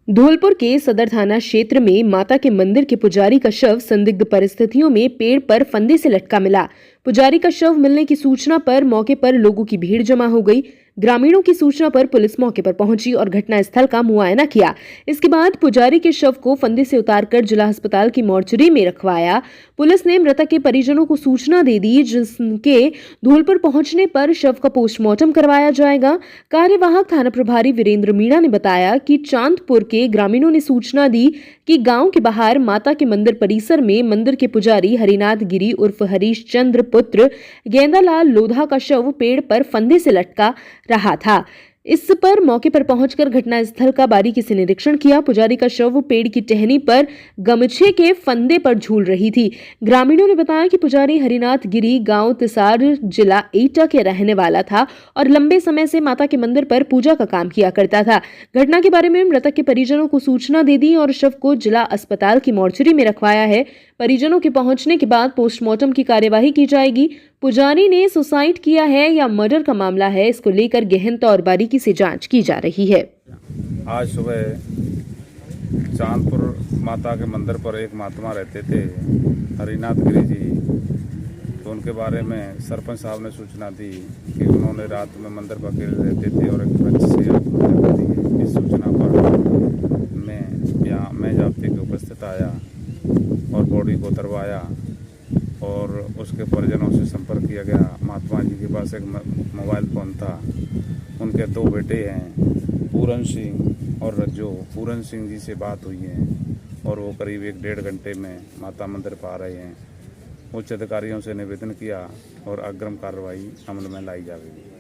धौलपुर के सदर थाना क्षेत्र में माता के मंदिर के पुजारी का शव संदिग्ध परिस्थितियों में पेड़ पर फंदे से लटका मिला। पुजारी का शव मिलने की सूचना पर मौके पर लोगों की भीड़ जमा हो गई। ग्रामीणों की सूचना पर पुलिस मौके पर पहुंची और घटनास्थल का मुआयना किया। इसके बाद पुजारी के शव को फंदे से उतारकर जिला अस्पताल की मोर्चरी में रखवाया। पुलिस ने मृतक के परिजनों को सूचना दे दी, जिसके धौलपुर पहुंचने पर शव का पोस्टमार्टम करवाया जाएगा। कार्यवाहक थाना प्रभारी वीरेंद्र मीणा ने बताया कि चांदपुर के ग्रामीणों ने सूचना दी कि गांव के बाहर माता के मंदिर परिसर में मंदिर के पुजारी हरिनाथ गिरी उर्फ हरीश चंद्र पुत्र गेंदालाल लोधा का शव पेड़ पर फंदे से लटका रहा था। इस पर मौके पर पहुंचकर घटनास्थल का बारीकी से निरीक्षण किया। पुजारी का शव पेड़ की टहनी पर गमछे के फंदे पर झूल रही थी। ग्रामीणों ने बताया कि पुजारी हरिनाथ गिरी गांव तिसार जिला एटा के रहने वाला था और लंबे समय से माता के मंदिर पर पूजा का काम किया करता था। घटना के बारे में मृतक के परिजनों को सूचना दे दी और शव को जिला अस्पताल की मोर्चरी में रखवाया है। परिजनों के पहुंचने के बाद पोस्टमार्टम की कार्यवाही की जाएगी। पुजारी ने सुसाइड किया है या मर्डर का मामला है, इसको लेकर गहनता और बारीकी से जांच की जा रही है। आज सुबह चांदपुर माता के मंदिर पर एक महात्मा रहते थे, हरिनाथ गिरी जी। तो उनके बारे में सरपंच साहब ने सूचना दी कि उन्होंने रात में मंदिर पर अकेले रहते थे और एक वृक्ष से आत्महत्या कर दी। इस सूचना पर मैं जाब्ते के उपस्थित आया और बॉडी को उतरवाया और उसके परिजनों से संपर्क किया गया। महात्मा जी के पास एक मोबाइल फ़ोन था। उनके दो बेटे हैं, पूरन सिंह और रज्जो। पूरन सिंह जी से बात हुई है और वो करीब 1-1.5 घंटे में माता मंदिर पर आ रहे हैं। उच्च अधिकारियों से निवेदन किया और अग्रिम कार्रवाई अमल में लाई जाएगी।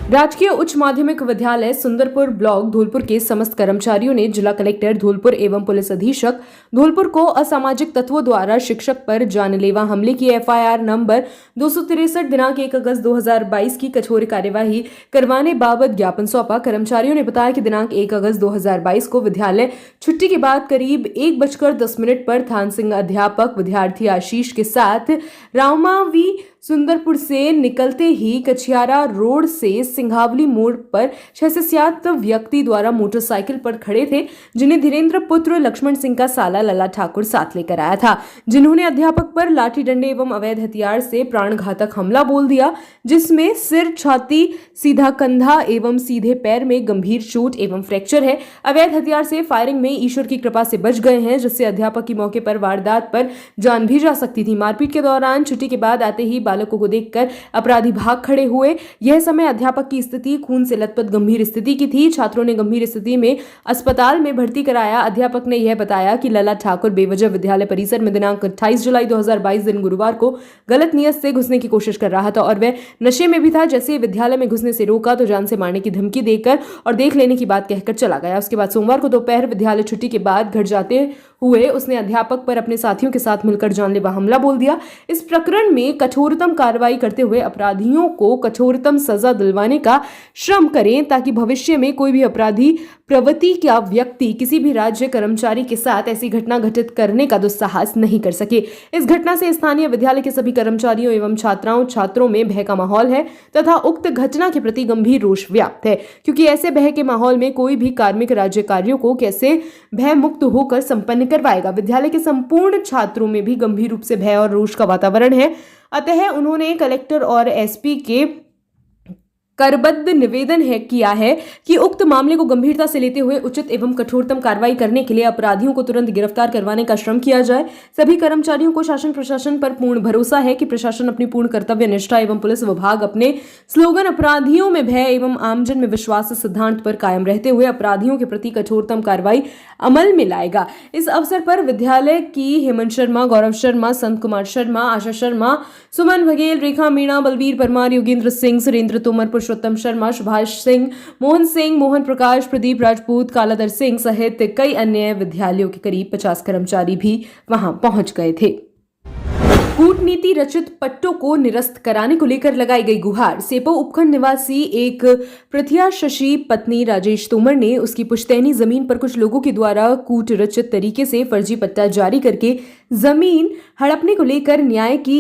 राजकीय उच्च माध्यमिक विद्यालय सुंदरपुर ब्लॉक धौलपुर के समस्त कर्मचारियों ने जिला कलेक्टर धौलपुर एवं पुलिस अधीक्षक धौलपुर को असामाजिक तत्वों द्वारा शिक्षक पर जानलेवा हमले की FIR नंबर 263 दिनांक 1 अगस्त 2022 की कठोर कार्यवाही करवाने बाबत ज्ञापन सौंपा। कर्मचारियों ने बताया कि दिनांक 1 अगस्त 2022 को विद्यालय छुट्टी के बाद करीब 1:10 पर थान सिंह अध्यापक विद्यार्थी आशीष के साथ रामावी सुंदरपुर से निकलते ही कछियारा रोड से सिंघावली मोड़ पर 6 से 7 व्यक्ति द्वारा मोटरसाइकिल पर खड़े थे, जिन्हें धीरेन्द्र पुत्र लक्ष्मण सिंह का साला लला ठाकुर साथ लेकर आया था, जिन्होंने अध्यापक पर लाठी डंडे एवं अवैध हथियार से प्राणघातक हमला बोल दिया, जिसमें सिर, छाती, सीधा कंधा एवं सीधे पैर में गंभीर चोट एवं फ्रैक्चर है। अवैध हथियार से फायरिंग में ईश्वर की कृपा से बच गए हैं, जिससे अध्यापक की मौके पर वारदात पर जान भी जा सकती थी। मारपीट के दौरान छुट्टी के बाद आते ही बालकों को देखकर अपराधी भाग खड़े हुए। यह समय अध्यापक की स्थिति खून से लथपथ गंभीर स्थिति की थी। छात्रों ने गंभीर स्थिति में अस्पताल में भर्ती कराया। अध्यापक ने यह बताया कि लला ठाकुर बेवजह विद्यालय परिसर में दिनांक 28 जुलाई 2022 दिन गुरुवार को गलत नियत से घुसने की कोशिश कर रहा था और वह नशे में भी था। जैसे ही विद्यालय में घुसने से रोका तो जान से मारने की धमकी देकर और देख लेने की बात कहकर चला गया। उसके बाद सोमवार को दोपहर विद्यालय छुट्टी के बाद घर जाते हुए उसने अध्यापक पर अपने साथियों के साथ मिलकर जानलेवा हमला बोल दिया। इस प्रकरण में कठोरतम कार्रवाई करते हुए अपराधियों को कठोरतम सजा दिलवाने का श्रम करें, ताकि भविष्य में कोई भी अपराधी प्रवृत्ति का व्यक्ति किसी भी राज्य कर्मचारी के साथ ऐसी घटना घटित करने का दुस्साहस नहीं कर सके। इस घटना से स्थानीय विद्यालय के सभी कर्मचारियों एवं छात्रों में भय का माहौल है तथा उक्त घटना के प्रति गंभीर रोष व्याप्त है, क्योंकि ऐसे भय के माहौल में कोई भी कार्मिक राज्य कार्यों को कैसे भय मुक्त होकर संपन्न करवाएगा। विद्यालय के संपूर्ण छात्रों में भी गंभीर रूप से भय और रोष का वातावरण है। अतः उन्होंने कलेक्टर और SP के करबद्ध निवेदन किया है कि उक्त मामले को गंभीरता से लेते हुए उचित एवं कठोरतम कार्रवाई करने के लिए अपराधियों को तुरंत गिरफ्तार करवाने का श्रम किया जाए। सभी कर्मचारियों को शासन प्रशासन पर पूर्ण भरोसा है कि प्रशासन अपनी पूर्ण कर्तव्य निष्ठा एवं पुलिस विभाग अपने स्लोगन अपराधियों में भय एवं आमजन में विश्वास सिद्धांत पर कायम रहते हुए अपराधियों के प्रति कठोरतम कार्रवाई अमल में लाएगा। इस अवसर पर विद्यालय की हेमंत शर्मा, गौरव शर्मा, संत कुमार शर्मा, आशा शर्मा, सुमन बघेल, रेखा मीणा, बलवीर परमार, योगेंद्र सिंह, सुरेंद्र तोमर, पुरुषोत्तम शर्मा, सुभाष सिंह, मोहन प्रकाश, प्रदीप राजपूत, कालाधर सिंह सहित कई अन्य विद्यालयों के करीब 50 कर्मचारी भी वहां पहुंच गए थे। कूटनीति रचित पट्टों को निरस्त कराने को लेकर लगाई गई गुहार। सेपो उपखंड निवासी एक प्रत्याशी पत्नी राजेश तोमर ने उसकी पुश्तैनी जमीन पर कुछ लोगों के द्वारा कूट रचित तरीके से फर्जी पट्टा जारी करके जमीन हड़पने को लेकर न्याय की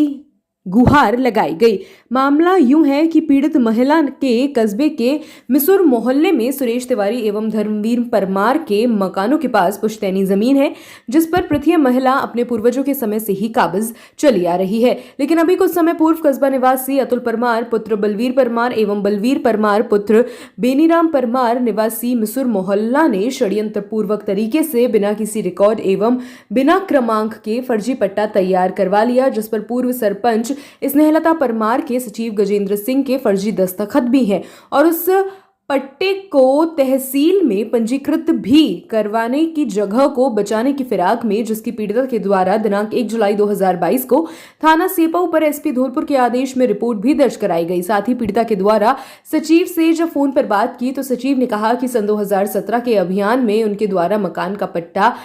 गुहार लगाई गई। मामला यूं है कि पीड़ित महिला के कस्बे के मिसुर मोहल्ले में सुरेश तिवारी एवं धर्मवीर परमार के मकानों के पास पुश्तैनी जमीन है, जिस पर पृथ्वी महिला अपने पूर्वजों के समय से ही काबिज चली आ रही है। लेकिन अभी कुछ समय पूर्व कस्बा निवासी अतुल परमार पुत्र बलवीर परमार एवं बलवीर परमार पुत्र बेनीराम परमार निवासी मिसुर मोहल्ला ने षड्यंत्र पूर्वक तरीके से बिना किसी रिकॉर्ड एवं बिना क्रमांक के फर्जी पट्टा तैयार करवा लिया, जिस पर पूर्व सरपंच स्नेहलता परमार के सचिव गजेंद्र सिंह के फर्जी दस्तखत भी हैं और उस पट्टे को तहसील में पंजीकृत भी करवाने की जगह को बचाने की फिराक में, जिसकी पीड़िता के द्वारा दिनांक 1 जुलाई 2022 को थाना सेपऊ पर एसपी धौलपुर के आदेश में रिपोर्ट भी दर्ज कराई गई। साथ ही पीड़िता के द्वारा सचिव से जब फोन पर बात की तो सचिव ने कहा कि सन 2017 के अभियान में उनके द्वारा मकान का पट्टा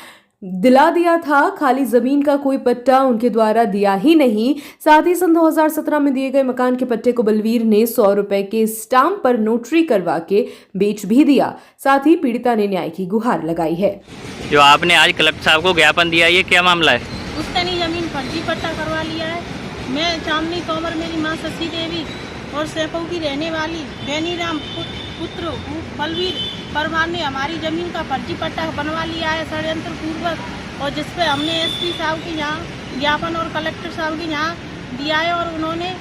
दिला दिया था, खाली जमीन का कोई पट्टा उनके द्वारा दिया ही नहीं। साथ ही सन 2017 में दिए गए मकान के पट्टे को बलवीर ने 100 रुपए के स्टाम्प पर नोटरी करवा के बेच भी दिया। साथ ही पीड़िता ने न्याय की गुहार लगाई है। जो आपने आज कलेक्टर साहब को ज्ञापन दिया, ये क्या मामला है? पुश्तैनी जमीन फर्जी पट्टा करवा लिया है। मैं चांदनी तोमर, मेरी माँ शशि देवी और सेपऊ की रहने वाली बेनीराम पुत्र बलवीर परमार ने हमारी जमीन का फर्जी पट्टा बनवा लिया है षड्यंत्र पूर्वक, और जिस पे हमने एसपी साहब के यहाँ ज्ञापन और कलेक्टर साहब के यहाँ दिया है और उन्होंने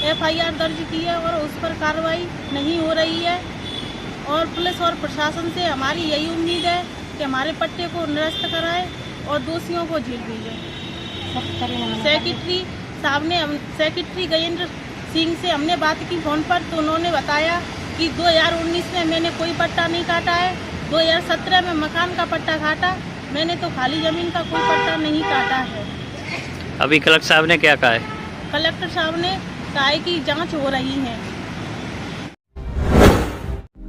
एफआईआर दर्ज की है और उस पर कार्रवाई नहीं हो रही है। और पुलिस और प्रशासन से हमारी यही उम्मीद है कि हमारे पट्टे को निरस्त कराए और दोषियों को जेल भेजें। सेक्रेटरी साहब ने सेक्रेटरी गजेंद्र सिंह से हमने बात की फोन पर, तो उन्होंने बताया कि 2019 में मैंने कोई पट्टा नहीं काटा है, 2017 में मकान का पट्टा काटा, मैंने तो खाली जमीन का कोई पट्टा नहीं काटा है। अभी कलेक्टर साहब ने क्या कहा है? कलेक्टर साहब ने कहा है कि जांच हो रही है।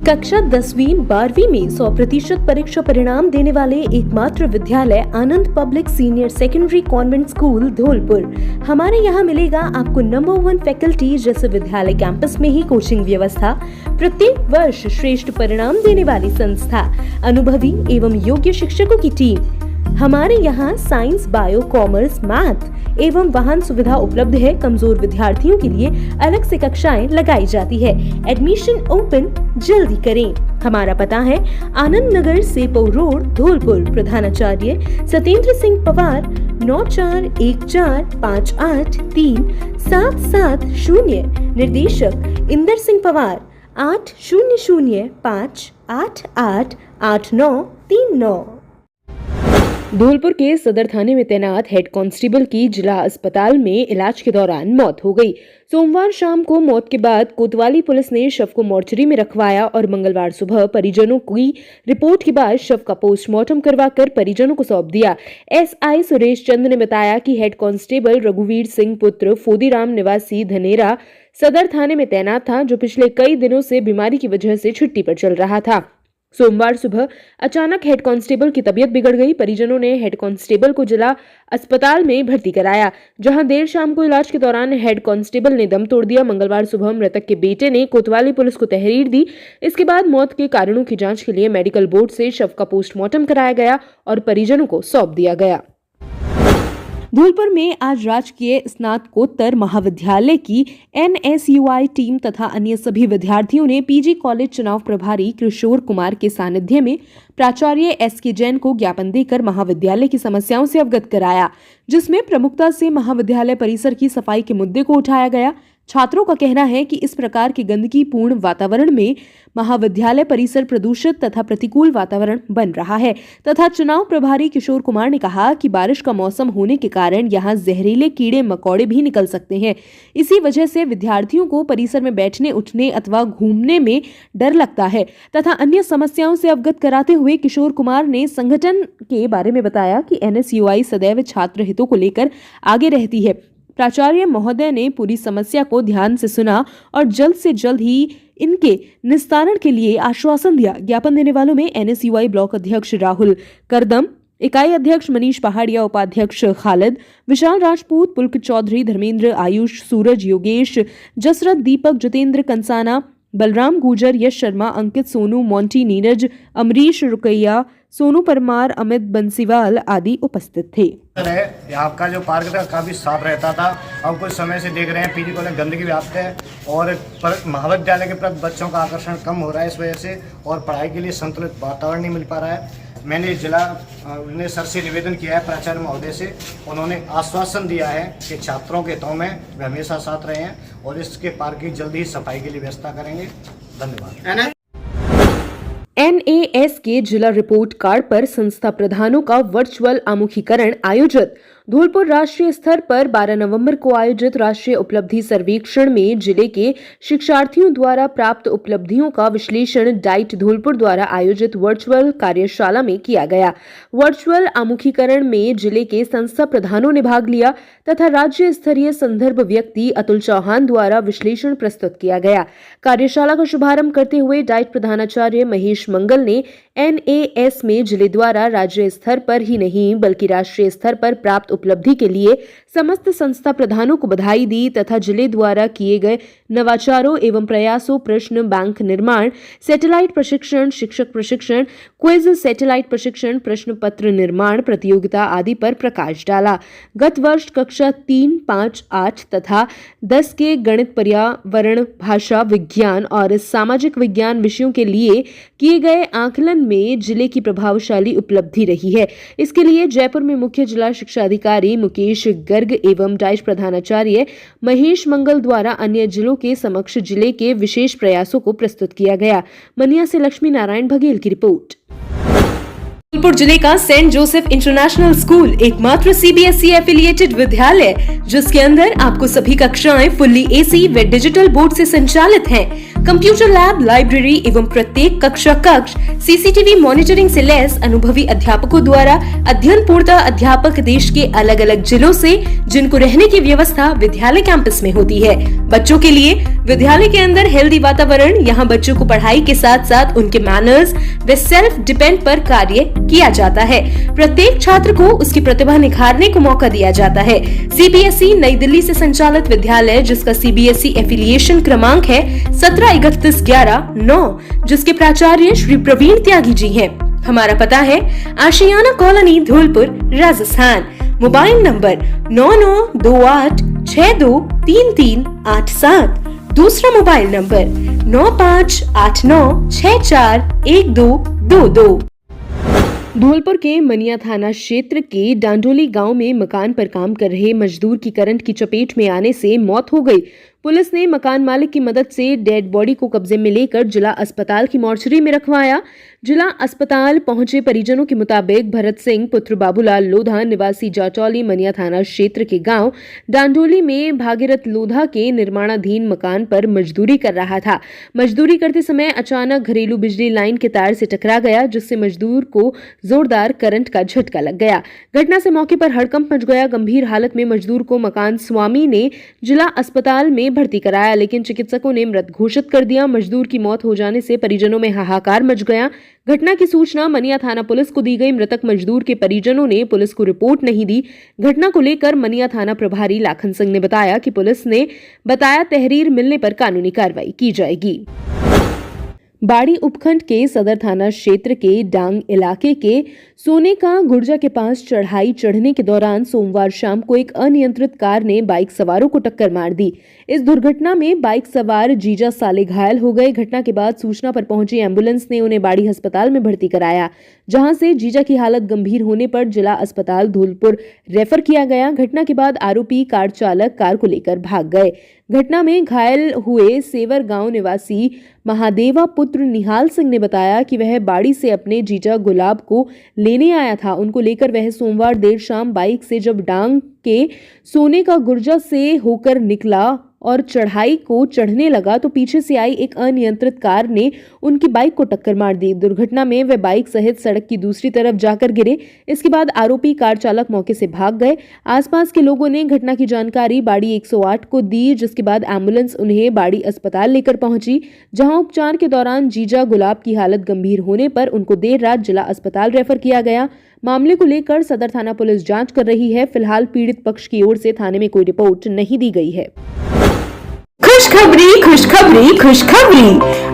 कक्षा 10वीं 12वीं में 100% परीक्षा परिणाम देने वाले एकमात्र विद्यालय Anand public senior secondary convent school Dholpur. हमारे यहाँ मिलेगा आपको नंबर 1 फैकल्टी, जैसे विद्यालय कैंपस में ही कोचिंग व्यवस्था, प्रत्येक वर्ष श्रेष्ठ परिणाम देने वाली संस्था, अनुभवी एवं योग्य शिक्षकों की टीम। हमारे यहाँ साइंस, बायो, कॉमर्स, मैथ एवं वाहन सुविधा उपलब्ध है। कमजोर विद्यार्थियों के लिए अलग से कक्षाएं लगाई जाती है। एडमिशन ओपन जल्दी करें। हमारा पता है आनंद नगर, सेपऊ रोड, धौलपुर। प्रधानाचार्य सत्येंद्र सिंह पवार, 9414583770। निर्देशक इंदर सिंह पवार, 8005888939। धौलपुर के सदर थाने में तैनात हेड कांस्टेबल की जिला अस्पताल में इलाज के दौरान मौत हो गई। सोमवार शाम को मौत के बाद कोतवाली पुलिस ने शव को मोर्चरी में रखवाया और मंगलवार सुबह परिजनों की रिपोर्ट के बाद शव का पोस्टमार्टम करवाकर परिजनों को सौंप दिया। एसआई सुरेश चंद ने बताया कि हेड कांस्टेबल रघुवीर सिंह पुत्र फोदीराम निवासी धनेरा सदर थाने में तैनात था, जो पिछले कई दिनों से बीमारी की वजह से छुट्टी पर चल रहा था। सोमवार सुबह अचानक हेड कांस्टेबल की तबीयत बिगड़ गई। परिजनों ने हेड कांस्टेबल को जिला अस्पताल में भर्ती कराया, जहां देर शाम को इलाज के दौरान हेड कांस्टेबल ने दम तोड़ दिया। मंगलवार सुबह मृतक के बेटे ने कोतवाली पुलिस को तहरीर दी। इसके बाद मौत के कारणों की जांच के लिए मेडिकल बोर्ड से शव का पोस्टमार्टम कराया गया और परिजनों को सौंप दिया गया। धौलपुर में आज राजकीय स्नातकोत्तर महाविद्यालय की एनएसयूआई टीम तथा अन्य सभी विद्यार्थियों ने पीजी कॉलेज चुनाव प्रभारी किशोर कुमार के सानिध्य में प्राचार्य एसके जैन को ज्ञापन देकर महाविद्यालय की समस्याओं से अवगत कराया, जिसमें प्रमुखता से महाविद्यालय परिसर की सफाई के मुद्दे को उठाया गया। छात्रों का कहना है कि इस प्रकार के गंदगीपूर्ण वातावरण में महाविद्यालय परिसर प्रदूषित तथा प्रतिकूल वातावरण बन रहा है तथा चुनाव प्रभारी किशोर कुमार ने कहा कि बारिश का मौसम होने के कारण यहां जहरीले कीड़े मकोड़े भी निकल सकते हैं। इसी वजह से विद्यार्थियों को परिसर में बैठने, उठने अथवा घूमने में डर लगता है तथा अन्य समस्याओं से अवगत कराते हुए किशोर कुमार ने संगठन के बारे में बताया कि एनएसयूआई सदैव छात्र हितों को लेकर आगे रहती है। प्राचार्य महोदय ने पूरी समस्या को ध्यान से सुना और जल्द से जल्द ही इनके निस्तारण के लिए आश्वासन दिया। ज्ञापन देने वालों में एनएसयूआई ब्लॉक अध्यक्ष राहुल करदम, इकाई अध्यक्ष मनीष पहाड़िया, उपाध्यक्ष खालिद, विशाल राजपूत, पुलक चौधरी, धर्मेंद्र, आयुष, सूरज, योगेश, जसरत, दीपक, जितेंद्र कंसाना, बलराम गुजर, यश शर्मा, अंकित, सोनू, मोंटी, नीरज, अमरीश, रुकैया, सोनू परमार, अमित बंसीवाल आदि उपस्थित थे। यहाँ का जो पार्क था काफ़ी साफ रहता था। अब कुछ समय से देख रहे हैं पीजी कॉलेज गंदगी व्याप्त है और महाविद्यालय के प्रति बच्चों का आकर्षण कम हो रहा है इस वजह से, और पढ़ाई के लिए संतुलित वातावरण नहीं मिल पा रहा है। मैंने जिला सर से निवेदन किया है, प्राचार्य महोदय से। उन्होंने आश्वासन दिया है कि छात्रों के हितों में वे हमेशा साथ रहे हैं और इसके पार्क की जल्दी ही सफाई के लिए व्यवस्था करेंगे। धन्यवाद। NAS के जिला रिपोर्ट कार्ड पर संस्था प्रधानों का वर्चुअल आमुखीकरण आयोजित। धौलपुर राष्ट्रीय स्तर पर 12 नवंबर को आयोजित राष्ट्रीय उपलब्धि सर्वेक्षण में जिले के शिक्षार्थियों द्वारा प्राप्त उपलब्धियों का विश्लेषण डाइट धौलपुर द्वारा आयोजित वर्चुअल कार्यशाला में किया गया। वर्चुअल आमुखीकरण में जिले के संस्था प्रधानों ने भाग लिया तथा राज्य स्तरीय संदर्भ व्यक्ति अतुल चौहान द्वारा विश्लेषण प्रस्तुत किया गया। कार्यशाला का शुभारंभ करते हुए डाइट प्रधानाचार्य महेश मंगल ने NAS में जिले द्वारा राज्य स्तर पर ही नहीं बल्कि राष्ट्रीय स्तर पर प्राप्त उपलब्धि के लिए समस्त संस्था प्रधानों को बधाई दी तथा जिले द्वारा किए गए नवाचारों एवं प्रयासों, प्रश्न बैंक निर्माण, सैटेलाइट प्रशिक्षण, शिक्षक प्रशिक्षण, क्विज, सैटेलाइट प्रशिक्षण, प्रश्न पत्र निर्माण प्रतियोगिता आदि पर प्रकाश डाला। गत वर्ष कक्षा 3, 5, 8 तथा 10 के गणित, पर्यावरण, भाषा विज्ञान और सामाजिक विज्ञान विषयों के लिए किए गए आकलन में जिले की प्रभावशाली उपलब्धि रही है। इसके लिए जयपुर में मुख्य जिला शिक्षा अधिकारी मुकेश गर्ग एवं डाइट प्रधानाचार्य महेश मंगल द्वारा अन्य जिलों के समक्ष जिले के विशेष प्रयासों को प्रस्तुत किया गया। मनिया से लक्ष्मी नारायण बघेल की रिपोर्ट। धौलपुर जिले का सेंट जोसेफ इंटरनेशनल स्कूल एकमात्र CBSE एफिलिएटेड विद्यालय जिसके अंदर आपको सभी कक्षाएं फुल्ली AC व डिजिटल बोर्ड से संचालित हैं। कंप्यूटर लैब, लाइब्रेरी एवं प्रत्येक कक्षा कक्ष CCTV मॉनिटरिंग से लैस अनुभवी अध्यापकों द्वारा अध्ययन पूर्णतः अध्यापक देश के अलग अलग जिलों से जिनको रहने की व्यवस्था विद्यालय कैंपस में होती है। बच्चों के लिए विद्यालय के अंदर हेल्दी वातावरण, यहाँ बच्चों को पढ़ाई के साथ साथ उनके मैनर्स व सेल्फ डिपेंड पर कार्य किया जाता है। प्रत्येक छात्र को उसकी प्रतिभा निखारने को मौका दिया जाता है। CBSE नई दिल्ली से संचालित विद्यालय जिसका CBSE एफिलिएशन क्रमांक है 173111-9 जिसके प्राचार्य श्री प्रवीण त्यागी जी हैं। हमारा पता है Ashiyana colony, Dholpur, Rajasthan. Mobile number 9928623387। दूसरा मोबाइल नंबर 9589641222। धौलपुर के मनिया थाना क्षेत्र के डांडोली गांव में मकान पर काम कर रहे मजदूर की करंट की चपेट में आने से मौत हो गई। पुलिस ने मकान मालिक की मदद से डेड बॉडी को कब्जे में लेकर जिला अस्पताल की मॉर्चरी में रखवाया। जिला अस्पताल पहुंचे परिजनों के मुताबिक भरत सिंह पुत्र बाबूलाल लोधा निवासी जाटौली मनिया थाना क्षेत्र के गांव डांडोली में भागीरथ लोधा के निर्माणाधीन मकान पर मजदूरी कर रहा था। मजदूरी करते समय अचानक घरेलू बिजली लाइन के तार से टकरा गया जिससे मजदूर को जोरदार करंट का झटका लग गया। घटना से मौके पर हड़कंप मच गया। गंभीर हालत में मजदूर को मकान स्वामी ने जिला अस्पताल में भर्ती कराया लेकिन चिकित्सकों ने मृत घोषित कर दिया। मजदूर की मौत हो जाने से परिजनों में हाहाकार मच गया। घटना की सूचना मनिया थाना पुलिस को दी गई। मृतक मजदूर के परिजनों ने पुलिस को रिपोर्ट नहीं दी। घटना को लेकर मनिया थाना प्रभारी लाखन सिंह ने बताया कि पुलिस ने बताया तहरीर मिलने पर कानूनी कार्रवाई की जाएगी। बाड़ी उपखंड के सदर थाना क्षेत्र के डांग इलाके के सोने का गुर्जा के पास चढ़ाई चढ़ने के दौरान सोमवार शाम को एक अनियंत्रित कार ने बाइक सवारों को टक्कर मार दी। इस दुर्घटना में बाइक सवार जीजा साले घायल हो गए। घटना के बाद सूचना पर पहुंची एम्बुलेंस ने उन्हें बाड़ी अस्पताल में भर्ती कराया जहां से जीजा की हालत गंभीर होने पर जिला अस्पताल धौलपुर रेफर किया गया। घटना के बाद आरोपी कार चालक कार को लेकर भाग गए। घटना में घायल हुए सेवर गांव निवासी महादेवा पुत्र निहाल सिंह ने बताया कि वह बाड़ी से अपने जीजा गुलाब को लेने आया था। उनको लेकर वह सोमवार देर शाम बाइक से जब डांग के सोने का गुर्जा से होकर निकला और चढ़ाई को चढ़ने लगा तो पीछे से आई एक अनियंत्रित कार ने उनकी बाइक को टक्कर मार दी। दुर्घटना में वे बाइक सहित सड़क की दूसरी तरफ जाकर गिरे। इसके बाद आरोपी कार चालक मौके से भाग गए। आसपास के लोगों ने घटना की जानकारी बाड़ी 108 को दी जिसके बाद एम्बुलेंस उन्हें बाड़ी अस्पताल लेकर पहुंची जहां उपचार के दौरान जीजा गुलाब की हालत गंभीर होने पर उनको देर रात जिला अस्पताल रेफर किया गया। मामले को लेकर सदर थाना पुलिस जांच कर रही है। फिलहाल पीड़ित पक्ष की ओर से थाने में कोई रिपोर्ट नहीं दी गई है। खुशखबरी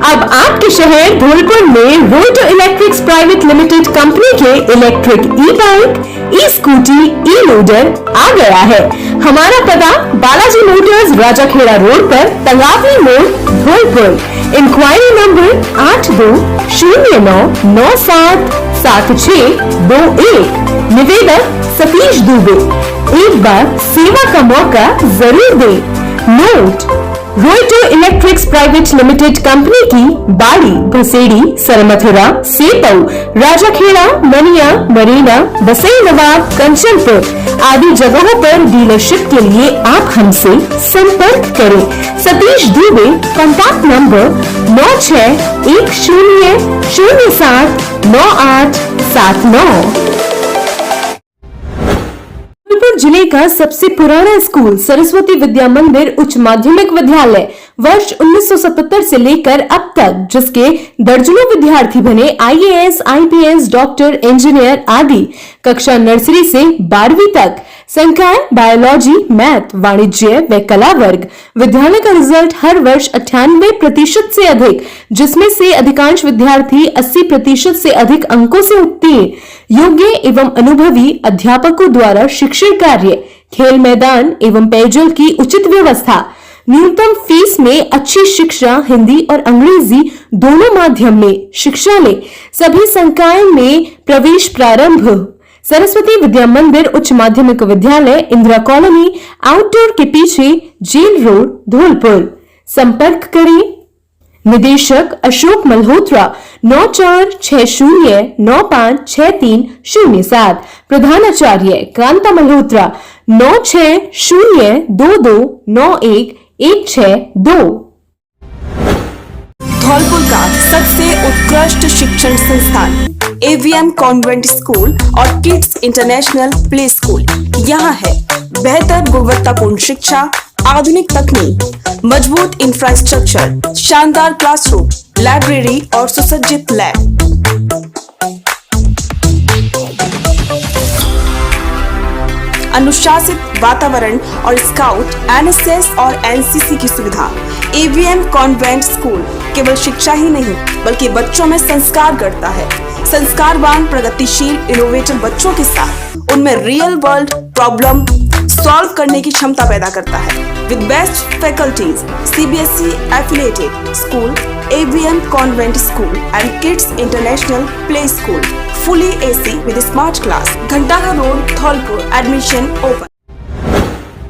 अब आपके शहर धौलपुर में रोटो इलेक्ट्रिक्स प्राइवेट लिमिटेड कंपनी के इलेक्ट्रिक ई बाइक, ई स्कूटी, ई लोडर आ गया है। हमारा पता बालाजी मोटर्स राजाखेड़ा रोड पर तंगावली मोड़ धौलपुर। Inquiry number 8209977621। निवेदक सतीश दुबे। एक बार सेवा का मौका जरूर दें। नोट, रोटो इलेक्ट्रिक्स प्राइवेट लिमिटेड कंपनी की बाड़ी, भसेड़ी, सरमथुरा, सेपऊ, राजाखेड़ा, मनिया, मरीना, बसई नवाब, कंचनपुर आदि जगहों पर डीलरशिप के लिए आप हमसे संपर्क करें। सतीश दुबे। Contact number 9610079879। जिले का सबसे पुराना स्कूल सरस्वती विद्या मंदिर उच्च माध्यमिक विद्यालय वर्ष 1977 से लेकर अब तक, जिसके दर्जनों विद्यार्थी बने IAS, IPS, डॉक्टर, इंजीनियर आदि। कक्षा नर्सरी से 12वीं तक संकाय, बायोलॉजी, मैथ, वाणिज्य व कला वर्ग। विद्यालय का रिजल्ट हर वर्ष 98% से अधिक, जिसमें से अधिकांश विद्यार्थी 80% से अधिक अंकों से उत्तीर्ण। योग्य एवं अनुभवी अध्यापकों द्वारा शिक्षण कार्य, खेल मैदान एवं पेयजल की उचित व्यवस्था। न्यूनतम फीस में अच्छी शिक्षा हिंदी और अंग्रेजी दोनों माध्यम में शिक्षा ले। सभी संकाय में प्रवेश प्रारंभ। सरस्वती विद्या मंदिर उच्च माध्यमिक विद्यालय, इंदिरा कॉलोनी, आउटडोर के पीछे, जेल रोड, धौलपुर। संपर्क करें निदेशक अशोक मल्होत्रा 9460956307। प्रधानाचार्य कांता मल्होत्रा 9602291162। धौलपुर का सबसे उत्कृष्ट शिक्षण संस्थान AVM कॉन्वेंट स्कूल और किड्स इंटरनेशनल प्ले स्कूल यहाँ है। बेहतर गुणवत्तापूर्ण शिक्षा, आधुनिक तकनीक, मजबूत इंफ्रास्ट्रक्चर, शानदार क्लासरूम, लाइब्रेरी और सुसज्जित लैब। अनुशासित वातावरण और स्काउट, NSS और NCC की सुविधा। AVM कॉन्वेंट स्कूल केवल शिक्षा ही नहीं बल्कि बच्चों में संस्कार गढ़ता है। संस्कारवान, प्रगतिशील, इनोवेटिव बच्चों के साथ उनमें रियल वर्ल्ड प्रॉब्लम सॉल्व करने की क्षमता पैदा करता है। With best faculties, CBSE affiliated school, AVM convent school and kids international play school, fully AC with a smart class, घंटाघर road, Dholpur. Admission open.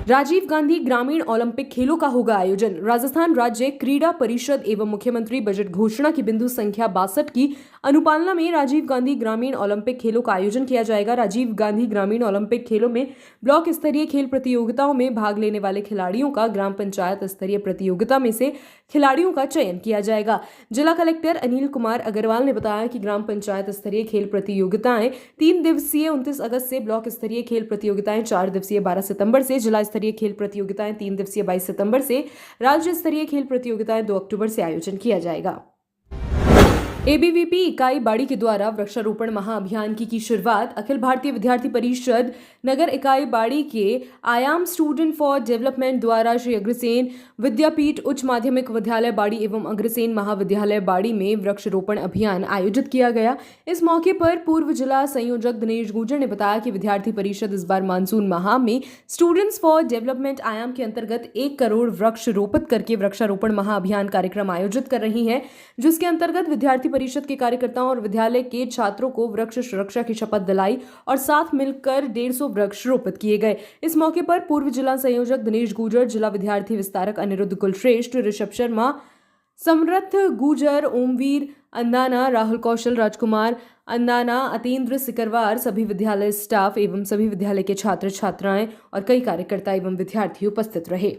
Rajiv Gandhi ग्रामीण ओलंपिक खेलों का होगा आयोजन। राजस्थान राज्य क्रीड़ा परिषद एवं मुख्यमंत्री बजट घोषणा की बिंदु संख्या 62 की अनुपालना में राजीव गांधी ग्रामीण ओलंपिक खेलों का आयोजन किया जाएगा। राजीव गांधी ग्रामीण ओलंपिक खेलों में ब्लॉक स्तरीय खेल प्रतियोगिताओं में भाग लेने वाले खिलाड़ियों का ग्राम पंचायत स्तरीय प्रतियोगिता में से खिलाड़ियों का चयन किया जाएगा। जिला कलेक्टर अनिल कुमार अग्रवाल ने बताया कि ग्राम पंचायत स्तरीय खेल प्रतियोगिताएं 3 दिवसीय 29 अगस्त से, ब्लॉक स्तरीय खेल प्रतियोगिताएं 4 दिवसीय 12 सितंबर से, जिला स्तरीय खेल प्रतियोगिताएं 3 दिवसीय 22 सितंबर से, राज्य स्तरीय खेल प्रतियोगिताएं 2 अक्टूबर से आयोजन किया जाएगा। ABVP इकाई बाड़ी के द्वारा वृक्षारोपण महाअभियान की शुरुआत। अखिल भारतीय विद्यार्थी परिषद नगर इकाई बाड़ी के आयाम स्टूडेंट फॉर डेवलपमेंट द्वारा श्री अग्रसेन विद्यापीठ उच्च माध्यमिक विद्यालय बाड़ी एवं अग्रसेन महाविद्यालय बाड़ी में वृक्षारोपण अभियान आयोजित किया गया। इस मौके पर पूर्व जिला संयोजक दिनेश गुर्जर ने बताया कि विद्यार्थी परिषद इस बार मानसून माह में स्टूडेंट्स फॉर डेवलपमेंट आयाम के अंतर्गत 1 करोड़ वृक्ष रोपित करके वृक्षारोपण महाअभियान कार्यक्रम आयोजित कर रही है, जिसके अंतर्गत विद्यार्थी परिषद के कार्यकर्ताओं और विद्यालय के छात्रों को वृक्ष सुरक्षा की शपथ दिलाई और साथ मिलकर 150 वृक्ष रोपित किए गए। इस मौके पर पूर्व जिला संयोजक दिनेश गुर्जर, जिला विद्यार्थी विस्तारक अनिरुद्ध कुलश्रेष्ठ, ऋषभ शर्मा, समर्थ गुजर, ओमवीर अंदाना, राहुल कौशल, राजकुमार अंदाना, अतेंद्र सिकरवार, सभी विद्यालय स्टाफ एवं सभी विद्यालय के छात्र छात्राएं और कई कार्यकर्ता एवं विद्यार्थी उपस्थित रहे।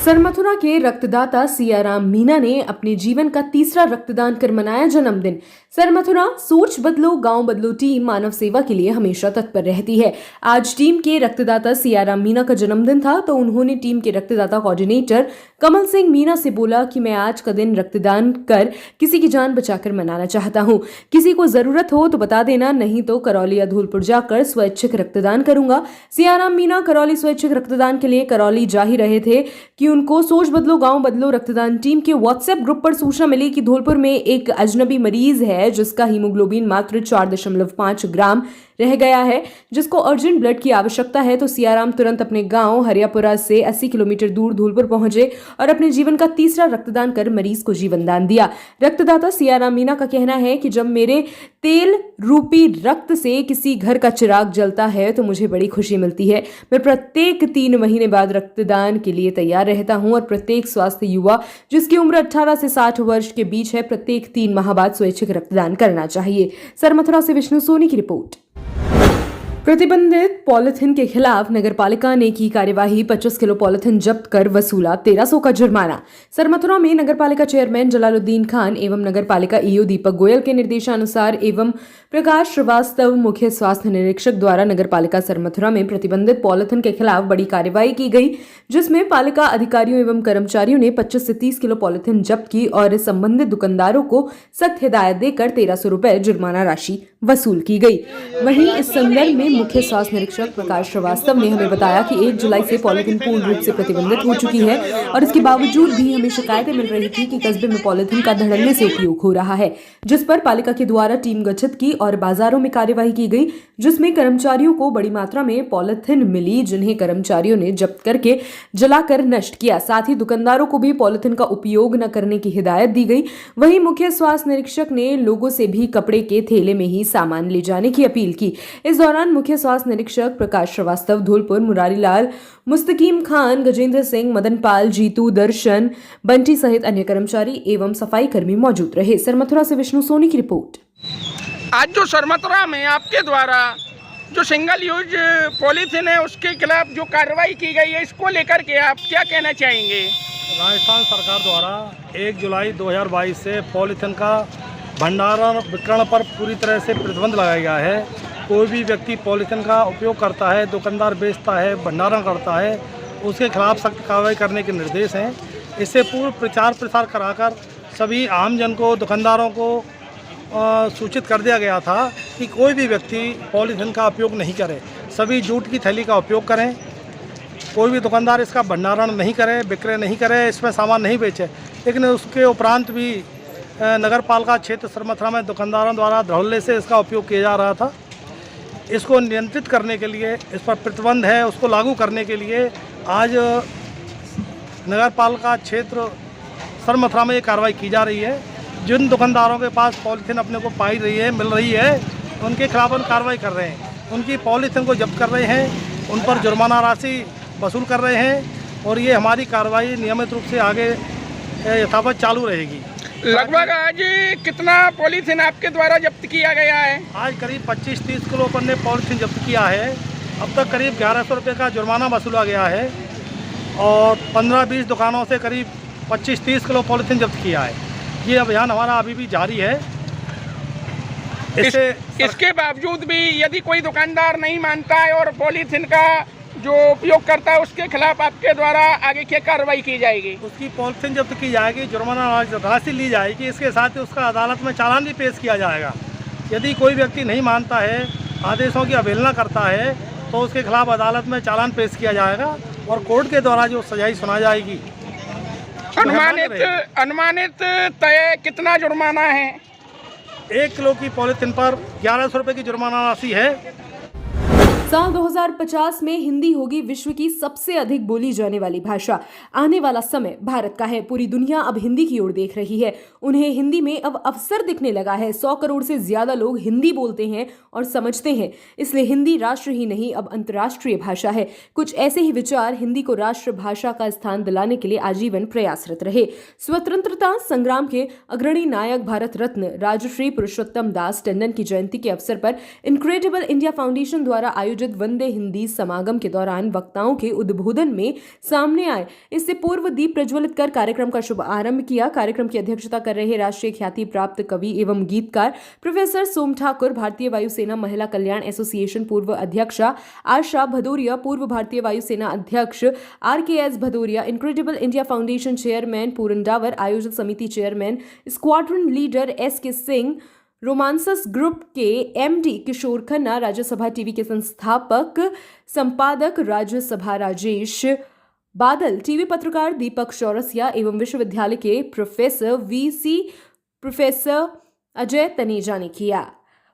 सरमथुरा के रक्तदाता सियाराम मीना ने अपने जीवन का तीसरा रक्तदान कर मनाया जन्मदिन। सरमथुरा सोच बदलो गांव बदलो टीम मानव सेवा के लिए हमेशा तत्पर रहती है। आज टीम के रक्तदाता सियाराम मीना का जन्मदिन था, तो उन्होंने टीम के रक्तदाता कोऑर्डिनेटर कमल सिंह मीना से बोला कि मैं आज का दिन रक्तदान कर किसी की जान बचाकर मनाना चाहता हूँ। किसी को जरूरत हो तो बता देना, नहीं तो करौली या धौलपुर जाकर स्वैच्छिक रक्तदान करूंगा। सियाराम मीना करौली स्वैच्छिक रक्तदान के लिए करौली जा ही रहे थे कि जून को सोच बदलो गांव बदलो रक्तदान टीम के व्हाट्सएप ग्रुप पर सूचना मिली कि धौलपुर में एक अजनबी मरीज है जिसका हीमोग्लोबिन मात्र 4.5 ग्राम रह गया है, जिसको अर्जेंट ब्लड की आवश्यकता है। तो सियाराम तुरंत अपने गांव हरियापुरा से 80 किलोमीटर दूर धौलपुर पहुंचे और अपने जीवन का तीसरा रक्तदान कर मरीज को जीवन दान दिया। रक्तदाता सियाराम मीना का कहना है कि जब मेरे तेल रूपी रक्त से किसी घर का चिराग जलता है तो मुझे बड़ी खुशी मिलती है। मैं प्रत्येक 3 महीने बाद रक्तदान के लिए तैयार रहता हूं और प्रत्येक स्वास्थ्य युवा जिसकी उम्र 18 से 60 वर्ष के बीच है, प्रत्येक 3 माह बाद स्वैच्छिक रक्तदान करना चाहिए। सरमथुरा से विष्णु सोनी की रिपोर्ट। प्रतिबंधित पॉलिथीन के खिलाफ नगरपालिका ने की कार्यवाही, 25 किलो पॉलिथीन जब्त कर वसूला 1300 का जुर्माना। सरमथुरा में नगरपालिका चेयरमैन जलालुद्दीन खान एवं नगरपालिका ईओ दीपक गोयल के निर्देशानुसार एवं प्रकाश श्रीवास्तव मुख्य स्वास्थ्य निरीक्षक द्वारा नगरपालिका सरमथुरा में प्रतिबंधित पॉलिथीन के खिलाफ बड़ी कार्रवाई की गई, जिसमें पालिका अधिकारियों एवं कर्मचारियों ने 25 से 30 किलो पॉलिथीन जब्त की और संबंधित दुकानदारों को सख्त हिदायत देकर 1300 रुपए जुर्माना राशि वसूल की गई। वहीं इस संदर्भ में मुख्य स्वास्थ्य निरीक्षक प्रकाश श्रीवास्तव ने हमें बताया कि 1 जुलाई से पॉलिथीन पूर्ण रूप से प्रतिबंधित हो चुकी है और इसके बावजूद भी हमें शिकायतें मिल रही थी कि कस्बे में पॉलिथीन का धड़ल्ले से उपयोग हो रहा है, जिस पर पालिका के द्वारा टीम गठित की और बाजारों में कार्यवाही की गई, जिसमें कर्मचारियों को बड़ी मात्रा में पॉलिथीन मिली, जिन्हें कर्मचारियों ने जब्त करके जलाकर नष्ट किया। साथ ही दुकानदारों को भी पॉलिथीन का उपयोग न करने की हिदायत दी गई। वहीं मुख्य स्वास्थ्य निरीक्षक ने लोगों से भी कपड़े के थैले में ही सामान ले जाने की अपील की। इस दौरान मुख्य स्वास्थ्य निरीक्षक प्रकाश श्रीवास्तव, धौलपुर, मुरारीलाल, मुस्तकीम खान, गजेंद्र सिंह, मदन पाल, जीतू, दर्शन, बंटी सहित अन्य कर्मचारी एवं सफाई कर्मी मौजूद रहे। सरमथुरा से विष्णु सोनी की रिपोर्ट। आज जो सरमथुरा में आपके द्वारा जो सिंगल यूज पॉलीथीन है उसके खिलाफ जो कार्रवाई की गई है, इसको लेकर के आप क्या कहना चाहेंगे? राजस्थान सरकार द्वारा 1 जुलाई 2022 से पॉलीथीन का भंडारण वितरण पर पूरी तरह से प्रतिबंध लगाया गया है। कोई भी व्यक्ति पॉलीथीन का उपयोग करता है, दुकानदार बेचता है, भंडारण करता है, उसके खिलाफ सख्त कार्रवाई करने के निर्देश हैं। इससे पूर्व प्रचार प्रसार कराकर सभी आमजन को, दुकानदारों को सूचित कर दिया गया था कि कोई भी व्यक्ति पॉलीथीन का उपयोग नहीं करे, सभी जूट की थैली का उपयोग करें। कोई भी दुकानदार इसका भंडारण नहीं करे, विक्रय नहीं करे, इसमें सामान नहीं बेचे। लेकिन उसके उपरांत भी नगर पालिका क्षेत्र सरमथुरा में दुकानदारों द्वारा धड़ल्ले से इसका उपयोग किया जा रहा था। इसको नियंत्रित करने के लिए, इस पर प्रतिबंध है, उसको लागू करने के लिए आज नगर पालिका क्षेत्र सरमथुरा में ये कार्रवाई की जा रही है। जिन दुकानदारों के पास पॉलीथीन अपने को पाई रही है, मिल रही है, उनके खिलाफ हम कार्रवाई कर रहे हैं। उनकी पॉलीथीन को जब्त कर रहे हैं, उन पर जुर्माना राशि वसूल कर रहे हैं और ये हमारी कार्रवाई नियमित रूप से आगे यथावत चालू रहेगी। लगभग आज कितना पॉलीथीन आपके द्वारा जब्त किया गया है? आज करीब 25-30 किलो पर ने पॉलीथीन जब्त किया है। अब तक करीब 1100 रुपये का जुर्माना वसूला गया है और 15-20 दुकानों से करीब 25-30 किलो पॉलीथीन जब्त किया है। ये अभियान हमारा अभी भी जारी है। इसके बावजूद भी यदि कोई दुकानदार नहीं मानता है और पॉलीथीन का जो उपयोग करता है, उसके खिलाफ आपके द्वारा आगे क्या कार्रवाई की जाएगी? उसकी पॉलीथीन जब्त की जाएगी, जुर्माना राशि ली जाएगी। इसके साथ ही उसका अदालत में चालान भी पेश किया जाएगा। यदि कोई व्यक्ति नहीं मानता है, आदेशों की अवहेलना करता है, तो उसके खिलाफ अदालत में चालान पेश किया जाएगा और कोर्ट के द्वारा जो सजाई सुना जाएगी। अनुमानित तय कितना जुर्माना है? 1 किलो की पॉलीथीन पर 1100 रुपये की जुर्माना राशि है। साल 2050 में हिंदी होगी विश्व की सबसे अधिक बोली जाने वाली भाषा। आने वाला समय भारत का है। पूरी दुनिया अब हिंदी की ओर देख रही है। उन्हें हिंदी में अब अवसर दिखने लगा है। 100 करोड़ से ज्यादा लोग हिंदी बोलते हैं और समझते हैं। इसलिए हिंदी राष्ट्र ही नहीं, अब अंतर्राष्ट्रीय भाषा है। कुछ ऐसे ही विचार हिंदी को राष्ट्र भाषा का स्थान दिलाने के लिए आजीवन प्रयासरत रहे। स्वतंत्रता संग्राम के अग्रणी नायक भारत रत्न राजश्री पुरुषोत्तम दास टंडन की जयंती के अवसर पर इनक्रेडिबल इंडिया फाउंडेशन द्वारा आयोजित वंदे हिंदी समागम के दौरान वक्ताओं के उद्बोधन में सामने आए। इससे पूर्व दीप प्रज्वलित कर कार्यक्रम का शुभारंभ किया। कार्यक्रम की अध्यक्षता कर रहे राष्ट्रीय ख्याति प्राप्त कवि एवं गीतकार प्रोफेसर सोम ठाकुर, भारतीय वायुसेना महिला कल्याण एसोसिएशन पूर्व अध्यक्षा आशा भदौरिया, पूर्व भारतीय वायुसेना अध्यक्ष RKS Bhadauria, incredible India foundation chairman Puran Dawar, आयोजक समिति chairman squadron leader SK Singh, Romsons group के MD किशोर खन्ना, राज्यसभा टीवी के संस्थापक संपादक राज्यसभा राजेश बादल टीवी पत्रकार दीपक चौरसिया एवं विश्वविद्यालय के प्रोफेसर अजय तनेजा ने किया।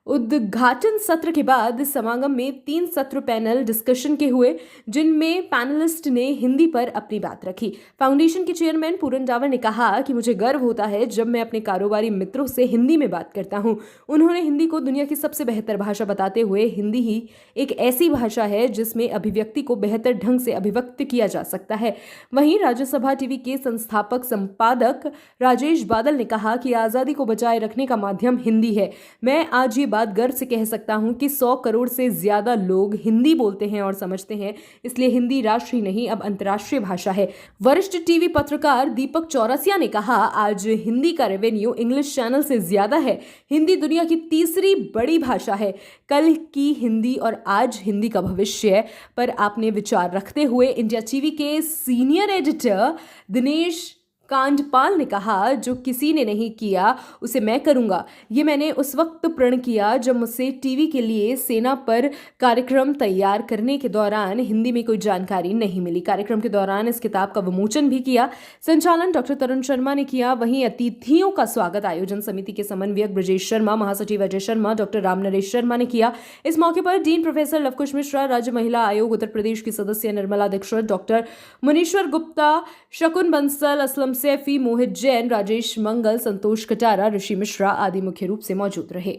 उद्घाटन सत्र के बाद समागम में 3 सत्र पैनल डिस्कशन के हुए, जिनमें पैनलिस्ट ने हिंदी पर अपनी बात रखी। फाउंडेशन के चेयरमैन पूरन डावर ने कहा कि मुझे गर्व होता है जब मैं अपने कारोबारी मित्रों से हिंदी में बात करता हूं। उन्होंने हिंदी को दुनिया की सबसे बेहतर भाषा बताते हुए हिंदी ही एक ऐसी भाषा है जिसमें अभिव्यक्ति को बेहतर ढंग से अभिव्यक्त किया जा सकता है। वहीं राज्यसभा टीवी के संस्थापक संपादक राजेश बादल ने कहा कि आज़ादी को बचाए रखने का माध्यम हिंदी है। मैं आज ये बात गर्व से कह सकता हूं कि 100 करोड़ से ज्यादा लोग हिंदी बोलते हैं और समझते हैं, इसलिए हिंदी राष्ट्रीय नहीं अब अंतर्राष्ट्रीय भाषा है। वरिष्ठ टीवी पत्रकार दीपक चौरसिया ने कहा, आज हिंदी का रेवेन्यू इंग्लिश चैनल से ज्यादा है। हिंदी दुनिया की तीसरी बड़ी भाषा है। कल की हिंदी और आज हिंदी का भविष्य पर आपने विचार रखते हुए इंडिया टीवी के सीनियर एडिटर दिनेश कांडपाल ने कहा, जो किसी ने नहीं किया उसे मैं करूंगा। ये मैंने उस वक्त प्रण किया जब मुझसे टीवी के लिए सेना पर कार्यक्रम तैयार करने के दौरान हिंदी में कोई जानकारी नहीं मिली। कार्यक्रम के दौरान इस किताब का विमोचन भी किया। संचालन डॉक्टर तरुण शर्मा ने किया। वहीं अतिथियों का स्वागत आयोजन समिति के समन्वयक ब्रजेश शर्मा, महासचिव अजय शर्मा, डॉक्टर राम नरेश शर्मा ने किया। इस मौके पर डीन प्रोफेसर लवकुश मिश्रा, राज्य महिला आयोग उत्तर प्रदेश की सदस्य निर्मला दीक्षित, डॉक्टर मुनीश्वर गुप्ता, शकुन बंसल, असलम सैफी, मोहित जैन, राजेश मंगल, संतोष कटारा, ऋषि मिश्रा आदि मुख्य रूप से मौजूद रहे।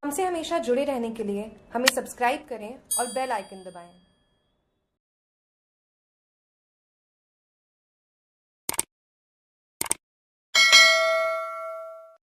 हमसे हमेशा जुड़े रहने के लिए हमें सब्सक्राइब करें और बेल आइकन दबाएं।